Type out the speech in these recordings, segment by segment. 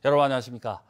여러분 안녕하십니까.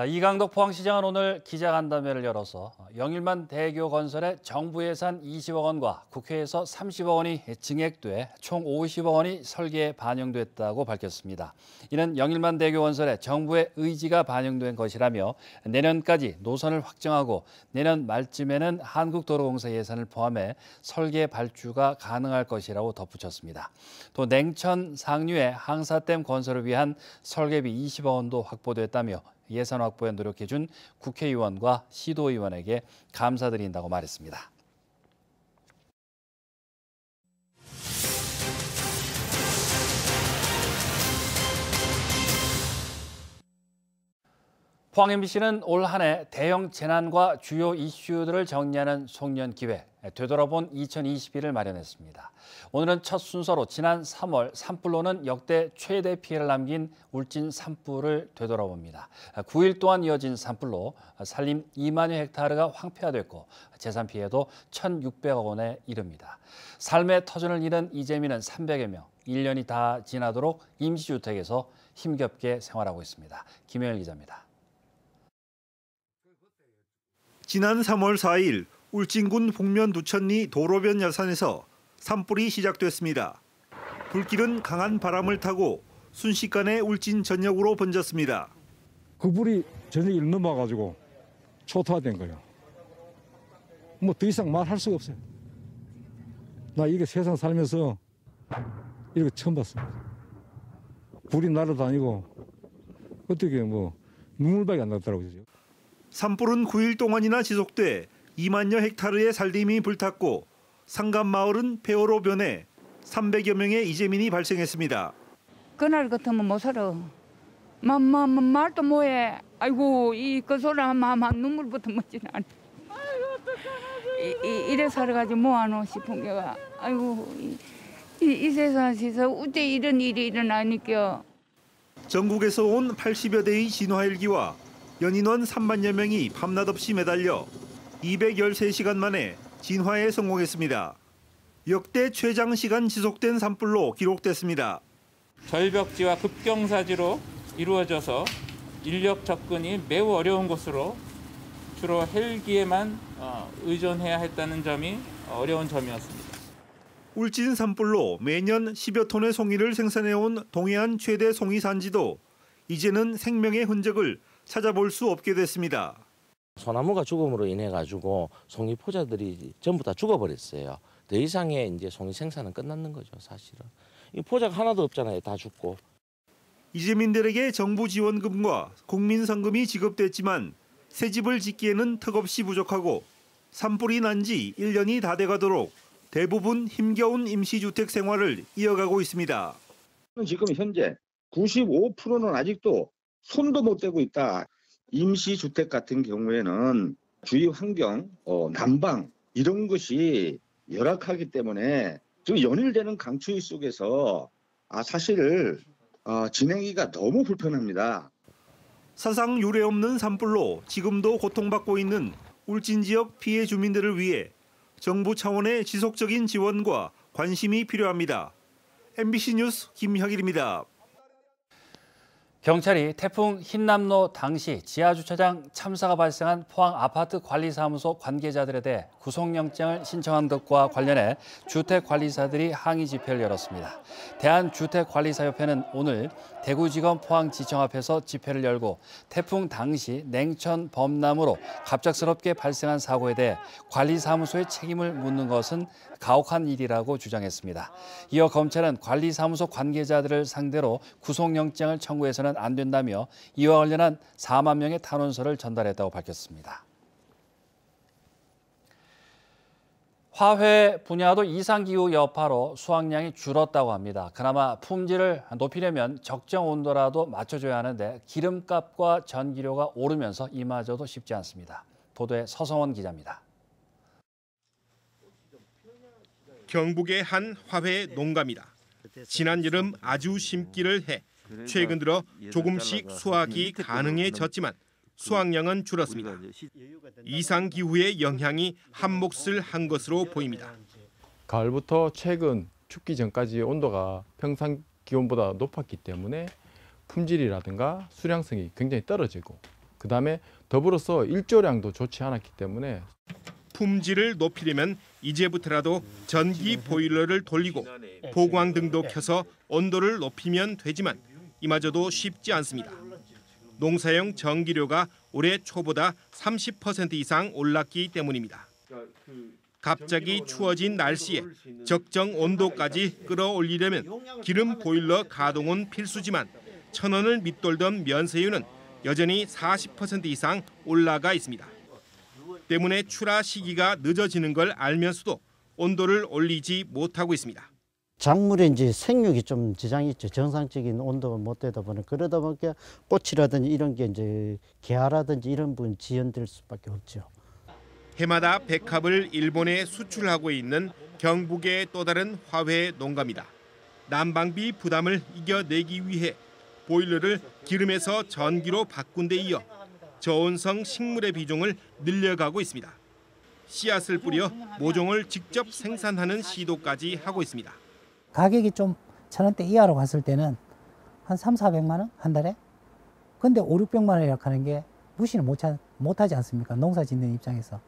이강덕 포항시장은 오늘 기자간담회를 열어서 영일만 대교 건설에 정부 예산 20억 원과 국회에서 30억 원이 증액돼 총 50억 원이 설계에 반영됐다고 밝혔습니다. 이는 영일만 대교 건설에 정부의 의지가 반영된 것이라며 내년까지 노선을 확정하고 내년 말쯤에는 한국도로공사 예산을 포함해 설계 발주가 가능할 것이라고 덧붙였습니다. 또 냉천 상류의 항사댐 건설을 위한 설계비 20억 원도 확보됐다며 예산 확보에 노력해준 국회의원과 시도의원에게 감사드린다고 말했습니다. 포항 MBC는 올 한 해 대형 재난과 주요 이슈들을 정리하는 송년 기획 되돌아본 2021을 마련했습니다. 오늘은 첫 순서로 지난 3월 산불로는 역대 최대 피해를 남긴 울진 산불을 되돌아봅니다. 9일 동안 이어진 산불로 산림 2만여 헥타르가 황폐화됐고 재산 피해도 1,600억 원에 이릅니다. 삶의 터전을 잃은 이재민은 300여 명, 1년이 다 지나도록 임시주택에서 힘겹게 생활하고 있습니다. 김영일 기자입니다. 지난 3월 4일 울진군 북면 두천리 도로변 야산에서 산불이 시작됐습니다. 불길은 강한 바람을 타고 순식간에 울진 전역으로 번졌습니다. 그 불이 전역을 넘어가지고 초토화된 거예요. 뭐 더 이상 말할 수가 없어요. 나 이게 세상 살면서 이렇게 처음 봤습니다. 불이 날아다니고 어떻게 뭐 눈물밖에 안 나더라고요. 산불은 9일 동안이나 지속돼 2만여 헥타르의 살림이 불탔고 상간마을은 폐허로 변해 300여 명의 이재민이 발생했습니다. 그날 같으면 못 살아. 말도 뭐해. 아이고 그 소리 하면 눈물부터 멎지 않아. 이래 살아가지고 뭐하노 싶은 게가. 아이고 이 세상에서 어째 이런 일이 일어나니까. 전국에서 온 80여 대의 진화 헬기와 연인원 3만여 명이 밤낮 없이 매달려 213시간 만에 진화에 성공했습니다. 역대 최장시간 지속된 산불로 기록됐습니다. 절벽지와 급경사지로 이루어져서 인력 접근이 매우 어려운 곳으로 주로 헬기에만 의존해야 했다는 점이 어려운 점이었습니다. 울진 산불로 매년 10여 톤의 송이를 생산해온 동해안 최대 송이 산지도 이제는 생명의 흔적을 찾아볼 수 없게 됐습니다. 소나무가 죽음으로 인해 가지고 송이 포자들이 전부 다 죽어버렸어요. 더 이상의 이제 송이 생산은 끝났는 거죠, 사실은. 이 포자가 하나도 없잖아요, 다 죽고. 이재민들에게 정부 지원금과 국민성금이 지급됐지만 새 집을 짓기에는 턱없이 부족하고 산불이 난 지 1년이 다 돼가도록 대부분 힘겨운 임시주택 생활을 이어가고 있습니다. 지금 현재 95%는 아직도 손도 못 대고 있다. 임시주택 같은 경우에는 주위 환경, 난방 이런 것이 열악하기 때문에 지금 연일되는 강추위 속에서 사실 지내기가 너무 불편합니다. 사상 유례 없는 산불로 지금도 고통받고 있는 울진 지역 피해 주민들을 위해 정부 차원의 지속적인 지원과 관심이 필요합니다. MBC 뉴스 김혁일입니다. 경찰이 태풍 흰남노 당시 지하주차장 참사가 발생한 포항 아파트 관리사무소 관계자들에 대해 구속영장을 신청한 것과 관련해 주택관리사들이 항의 집회를 열었습니다. 대한주택관리사협회는 오늘 대구지검 포항지청 앞에서 집회를 열고 태풍 당시 냉천 범람으로 갑작스럽게 발생한 사고에 대해 관리사무소의 책임을 묻는 것은 가혹한 일이라고 주장했습니다. 이어 검찰은 관리사무소 관계자들을 상대로 구속영장을 청구해서는 안 된다며 이와 관련한 4만 명의 탄원서를 전달했다고 밝혔습니다. 화훼 분야도 이상기후 여파로 수확량이 줄었다고 합니다. 그나마 품질을 높이려면 적정 온도라도 맞춰줘야 하는데 기름값과 전기료가 오르면서 이마저도 쉽지 않습니다. 보도에 서성원 기자입니다. 경북의 한 화훼 농가입니다. 지난 여름 아주 심기를 해 최근 들어 조금씩 수확이 가능해졌지만 수확량은 줄었습니다. 이상 기후의 영향이 한몫을 한 것으로 보입니다. 가을부터 최근 춥기 전까지 온도가 평상 기온보다 높았기 때문에 품질이라든가 수량성이 굉장히 떨어지고 그다음에 더불어서 일조량도 좋지 않았기 때문에 품질을 높이려면 이제부터라도 전기 보일러를 돌리고 보광등도 켜서 온도를 높이면 되지만 이마저도 쉽지 않습니다. 농사용 전기료가 올해 초보다 30% 이상 올랐기 때문입니다. 갑자기 추워진 날씨에 적정 온도까지 끌어올리려면 기름 보일러 가동은 필수지만 1,000원을 밑돌던 면세유는 여전히 40% 이상 올라가 있습니다. 때문에 출하 시기가 늦어지는 걸 알면서도 온도를 올리지 못하고 있습니다. 작물에 이제 생육이 좀 지장이 있죠. 정상적인 온도가 못 되다 보니 그러다 보니까 꽃이라든지 이런 게 이제 개화라든지 이런 부분 지연될 수밖에 없죠. 해마다 백합을 일본에 수출하고 있는 경북의 또 다른 화훼 농가입니다. 난방비 부담을 이겨내기 위해 보일러를 기름에서 전기로 바꾼 데 이어 저온성 식물의 비중을 늘려가고 있습니다. 씨앗을 뿌려 모종을 직접 생산하는 시도까지 하고 있습니다. 가격이 좀 1,000원대 이하로 갔을 때는 한 300~400만 원 한 달에? 근데 500~600만 원이라고 하는 게 무시는 못하지 않습니까? 농사 짓는 입장에서.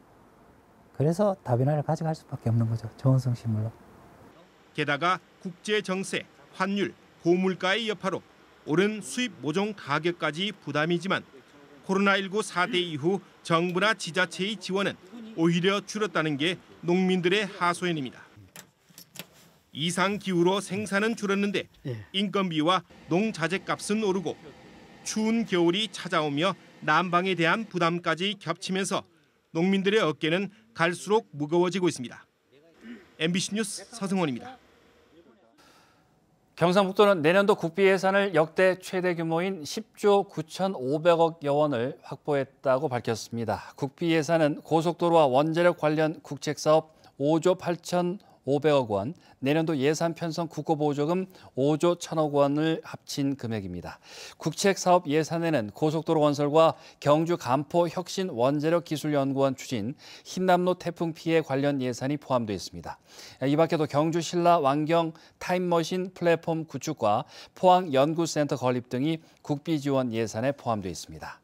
그래서 다변화를 가져갈 수밖에 없는 거죠. 저온성 식물로. 게다가 국제 정세, 환율, 고물가의 여파로 오른 수입 모종 가격까지 부담이지만 코로나19 사태 이후 정부나 지자체의 지원은 오히려 줄었다는 게 농민들의 하소연입니다. 이상 기후로 생산은 줄었는데 인건비와 농자재값은 오르고 추운 겨울이 찾아오며 난방에 대한 부담까지 겹치면서 농민들의 어깨는 갈수록 무거워지고 있습니다. MBC 뉴스 서승원입니다. 경상북도는 내년도 국비 예산을 역대 최대 규모인 10조 9,500억여 원을 확보했다고 밝혔습니다. 국비 예산은 고속도로와 원자력 관련 국책사업 5조 8,500억 원, 내년도 예산 편성 국고보조금 5조 1,000억 원을 합친 금액입니다. 국책사업 예산에는 고속도로 건설과 경주 간포 혁신 원자력 기술연구원 추진, 흰남노 태풍 피해 관련 예산이 포함되어 있습니다. 이 밖에도 경주 신라 왕경 타임머신 플랫폼 구축과 포항 연구센터 건립 등이 국비 지원 예산에 포함되어 있습니다.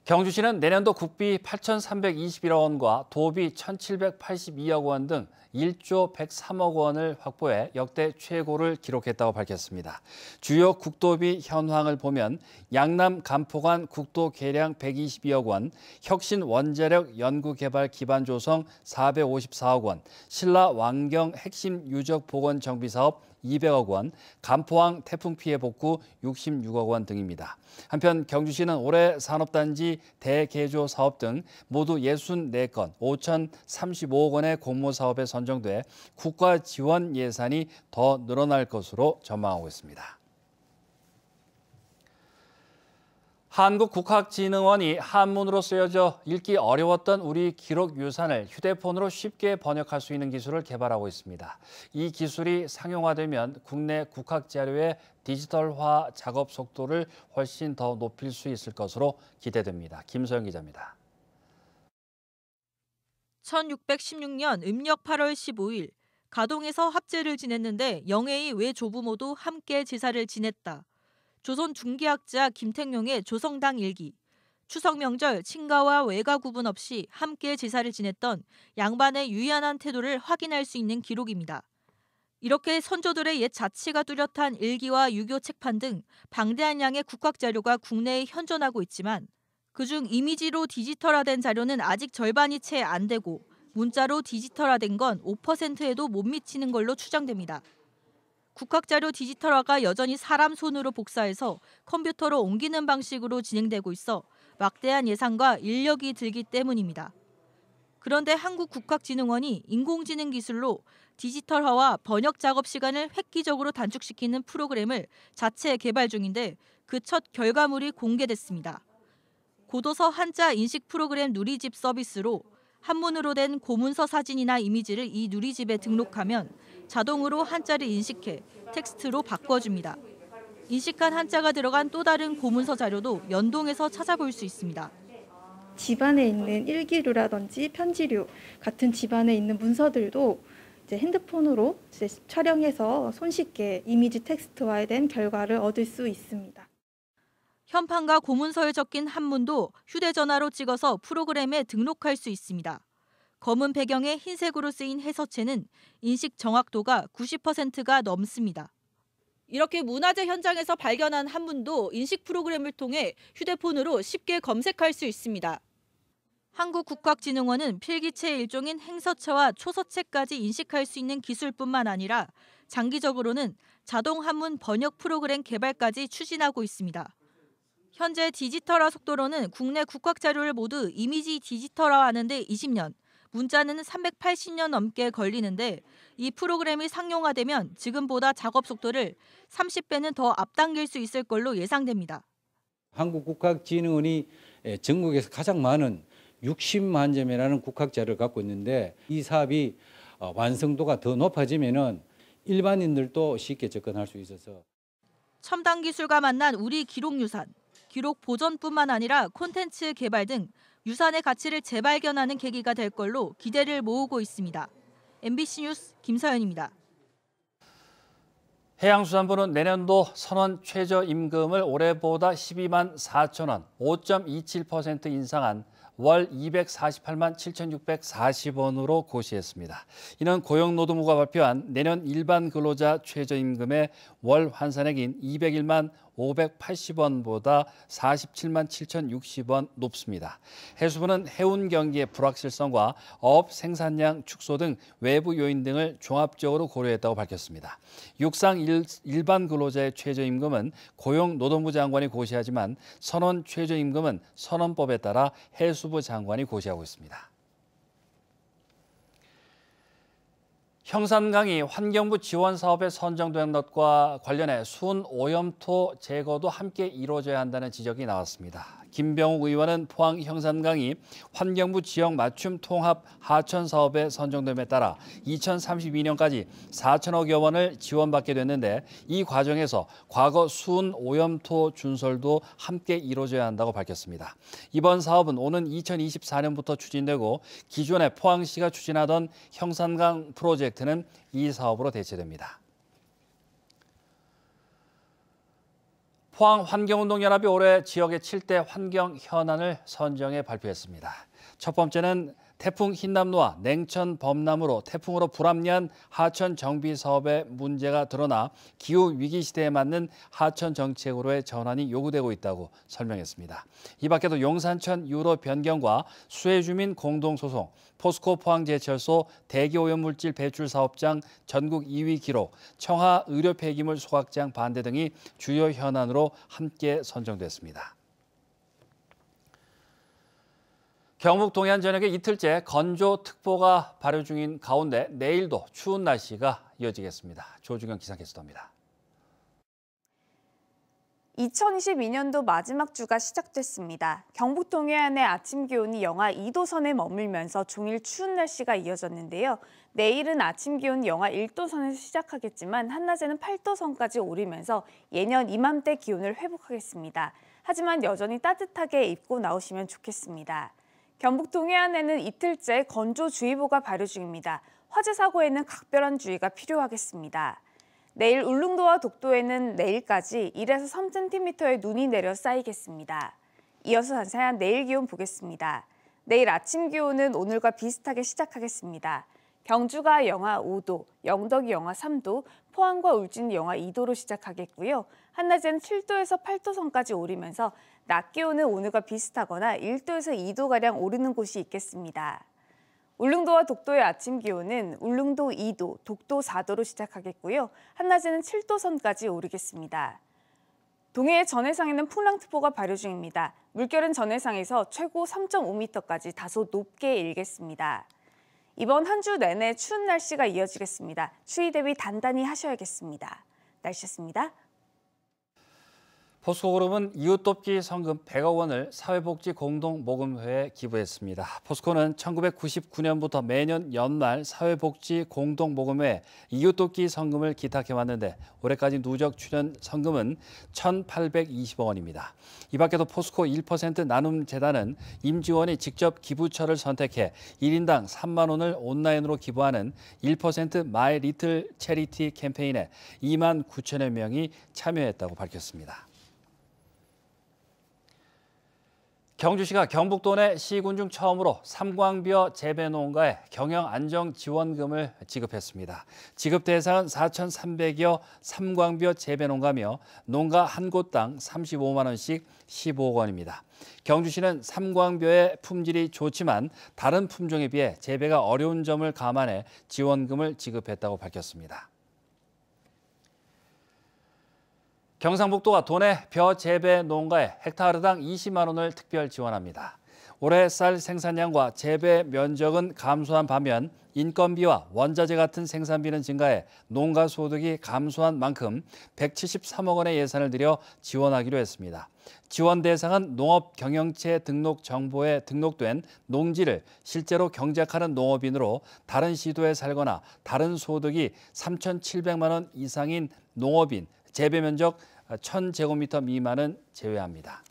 경주시는 내년도 국비 8,321억 원과 도비 1,782억 원 등 1조 103억 원을 확보해 역대 최고를 기록했다고 밝혔습니다. 주요 국도비 현황을 보면 양남 간포간 국도 개량 122억 원, 혁신 원자력 연구개발 기반 조성 454억 원, 신라 왕경 핵심 유적 복원 정비 사업 200억 원, 간포항 태풍 피해 복구 66억 원 등입니다. 한편 경주시는 올해 산업단지 대개조 사업 등 모두 64건 5,035억 원의 공모 사업에 선정돼 국가 지원 예산이 더 늘어날 것으로 전망하고 있습니다. 한국국학진흥원이 한문으로 쓰여져 읽기 어려웠던 우리 기록 유산을 휴대폰으로 쉽게 번역할 수 있는 기술을 개발하고 있습니다. 이 기술이 상용화되면 국내 국학 자료의 디지털화 작업 속도를 훨씬 더 높일 수 있을 것으로 기대됩니다. 김소영 기자입니다. 1616년 음력 8월 15일 가동에서 합제를 지냈는데 영예의 외조부모도 함께 제사를 지냈다. 조선 중기학자 김택룡의 조성당 일기, 추석 명절 친가와 외가 구분 없이 함께 제사를 지냈던 양반의 유연한 태도를 확인할 수 있는 기록입니다. 이렇게 선조들의 옛 자치가 뚜렷한 일기와 유교 책판 등 방대한 양의 국학 자료가 국내에 현존하고 있지만 그중 이미지로 디지털화된 자료는 아직 절반이 채 안 되고 문자로 디지털화된 건 5%에도 못 미치는 걸로 추정됩니다. 국학자료 디지털화가 여전히 사람 손으로 복사해서 컴퓨터로 옮기는 방식으로 진행되고 있어 막대한 예산과 인력이 들기 때문입니다. 그런데 한국국학진흥원이 인공지능 기술로 디지털화와 번역 작업 시간을 획기적으로 단축시키는 프로그램을 자체 개발 중인데 그 첫 결과물이 공개됐습니다. 고도서 한자 인식 프로그램 누리집 서비스로 한문으로 된 고문서 사진이나 이미지를 이 누리집에 등록하면 자동으로 한자를 인식해 텍스트로 바꿔줍니다. 인식한 한자가 들어간 또 다른 고문서 자료도 연동해서 찾아볼 수 있습니다. 집안에 있는 일기류라든지 편지류 같은 집안에 있는 문서들도 이제 핸드폰으로 이제 촬영해서 손쉽게 이미지 텍스트화된 결과를 얻을 수 있습니다. 현판과 고문서에 적힌 한문도 휴대전화로 찍어서 프로그램에 등록할 수 있습니다. 검은 배경에 흰색으로 쓰인 해서체는 인식 정확도가 90%가 넘습니다. 이렇게 문화재 현장에서 발견한 한문도 인식 프로그램을 통해 휴대폰으로 쉽게 검색할 수 있습니다. 한국국학진흥원은 필기체의 일종인 행서체와 초서체까지 인식할 수 있는 기술뿐만 아니라 장기적으로는 자동 한문 번역 프로그램 개발까지 추진하고 있습니다. 현재 디지털화 속도로는 국내 국학 자료를 모두 이미지 디지털화하는 데 20년, 문자는 380년 넘게 걸리는데 이 프로그램이 상용화되면 지금보다 작업 속도를 30배는 더 앞당길 수 있을 걸로 예상됩니다. 한국국학진흥원이 전국에서 가장 많은 60만 점이라는 국학 자료를 갖고 있는데 이 사업이 완성도가 더 높아지면은 일반인들도 쉽게 접근할 수 있어서 첨단 기술과 만난 우리 기록유산, 기록 보존뿐만 아니라 콘텐츠 개발 등 유산의 가치를 재발견하는 계기가 될 걸로 기대를 모으고 있습니다. MBC 뉴스 김서연입니다. 해양수산부는 내년도 선원 최저임금을 올해보다 12만 4천 원, 5.27% 인상한 월 248만 7,640원으로 고시했습니다. 이는 고용노동부가 발표한 내년 일반 근로자 최저임금의 월 환산액인 201만 580원보다 47만 7,060원 높습니다. 해수부는 해운 경기의 불확실성과 어업 생산량 축소 등 외부 요인 등을 종합적으로 고려했다고 밝혔습니다. 육상 일반 근로자의 최저임금은 고용노동부 장관이 고시하지만 선원 최저임금은 선원법에 따라 해수부 장관이 고시하고 있습니다. 형산강이 환경부 지원 사업에 선정된 것과 관련해 수은 오염토 제거도 함께 이루어져야 한다는 지적이 나왔습니다. 김병욱 의원은 포항 형산강이 환경부 지역 맞춤 통합 하천 사업에 선정됨에 따라 2032년까지 4천억여 원을 지원받게 됐는데 이 과정에서 과거 수은 오염토 준설도 함께 이루어져야 한다고 밝혔습니다. 이번 사업은 오는 2024년부터 추진되고 기존에 포항시가 추진하던 형산강 프로젝트는 이 사업으로 대체됩니다. 포항환경운동연합이 올해 지역의 7대 환경 현안을 선정해 발표했습니다. 첫 번째는 태풍 흰남노와 냉천 범람으로 태풍으로 불합리한 하천 정비 사업의 문제가 드러나 기후 위기 시대에 맞는 하천 정책으로의 전환이 요구되고 있다고 설명했습니다. 이 밖에도 용산천 유로 변경과 수해주민 공동소송, 포스코 포항제철소 대기오염물질 배출 사업장 전국 2위 기록, 청하 의료 폐기물 소각장 반대 등이 주요 현안으로 함께 선정됐습니다. 경북 동해안 전역에 이틀째 건조특보가 발효 중인 가운데 내일도 추운 날씨가 이어지겠습니다. 조중현 기상캐스터입니다. 2022년도 마지막 주가 시작됐습니다. 경북 동해안의 아침 기온이 영하 2도 선에 머물면서 종일 추운 날씨가 이어졌는데요. 내일은 아침 기온 영하 1도 선에서 시작하겠지만 한낮에는 8도 선까지 오르면서 예년 이맘때 기온을 회복하겠습니다. 하지만 여전히 따뜻하게 입고 나오시면 좋겠습니다. 경북 동해안에는 이틀째 건조주의보가 발효 중입니다. 화재 사고에는 각별한 주의가 필요하겠습니다. 내일 울릉도와 독도에는 내일까지 1에서 3cm의 눈이 내려 쌓이겠습니다. 이어서 자세한 내일 기온 보겠습니다. 내일 아침 기온은 오늘과 비슷하게 시작하겠습니다. 경주가 영하 5도, 영덕이 영하 3도, 포항과 울진이 영하 2도로 시작하겠고요. 한낮에는 7도에서 8도 선까지 오르면서 낮 기온은 오늘과 비슷하거나 1도에서 2도가량 오르는 곳이 있겠습니다. 울릉도와 독도의 아침 기온은 울릉도 2도, 독도 4도로 시작하겠고요. 한낮에는 7도 선까지 오르겠습니다. 동해의 전해상에는 풍랑특보가 발효 중입니다. 물결은 전해상에서 최고 3.5m까지 다소 높게 일겠습니다. 이번 한 주 내내 추운 날씨가 이어지겠습니다. 추위 대비 단단히 하셔야겠습니다. 날씨였습니다. 포스코그룹은 이웃돕기 성금 100억 원을 사회복지공동모금회에 기부했습니다. 포스코는 1999년부터 매년 연말 사회복지공동모금회에 이웃돕기 성금을 기탁해왔는데 올해까지 누적 출연 성금은 1,820억 원입니다. 이 밖에도 포스코 1% 나눔재단은 임직원이 직접 기부처를 선택해 1인당 3만 원을 온라인으로 기부하는 1% 마이 리틀 체리티 캠페인에 2만 9천여 명이 참여했다고 밝혔습니다. 경주시가 경북도 내 시군 중 처음으로 삼광벼 재배농가에 경영안정지원금을 지급했습니다. 지급 대상은 4,300여 삼광벼 재배농가며 농가 한 곳당 35만 원씩 15억 원입니다. 경주시는 삼광벼의 품질이 좋지만 다른 품종에 비해 재배가 어려운 점을 감안해 지원금을 지급했다고 밝혔습니다. 경상북도가 도내 벼 재배 농가에 헥타르당 20만 원을 특별 지원합니다. 올해 쌀 생산량과 재배 면적은 감소한 반면 인건비와 원자재 같은 생산비는 증가해 농가 소득이 감소한 만큼 173억 원의 예산을 들여 지원하기로 했습니다. 지원 대상은 농업 경영체 등록 정보에 등록된 농지를 실제로 경작하는 농업인으로 다른 시도에 살거나 다른 소득이 3,700만 원 이상인 농업인, 재배 면적 1,000제곱미터 미만은 제외합니다.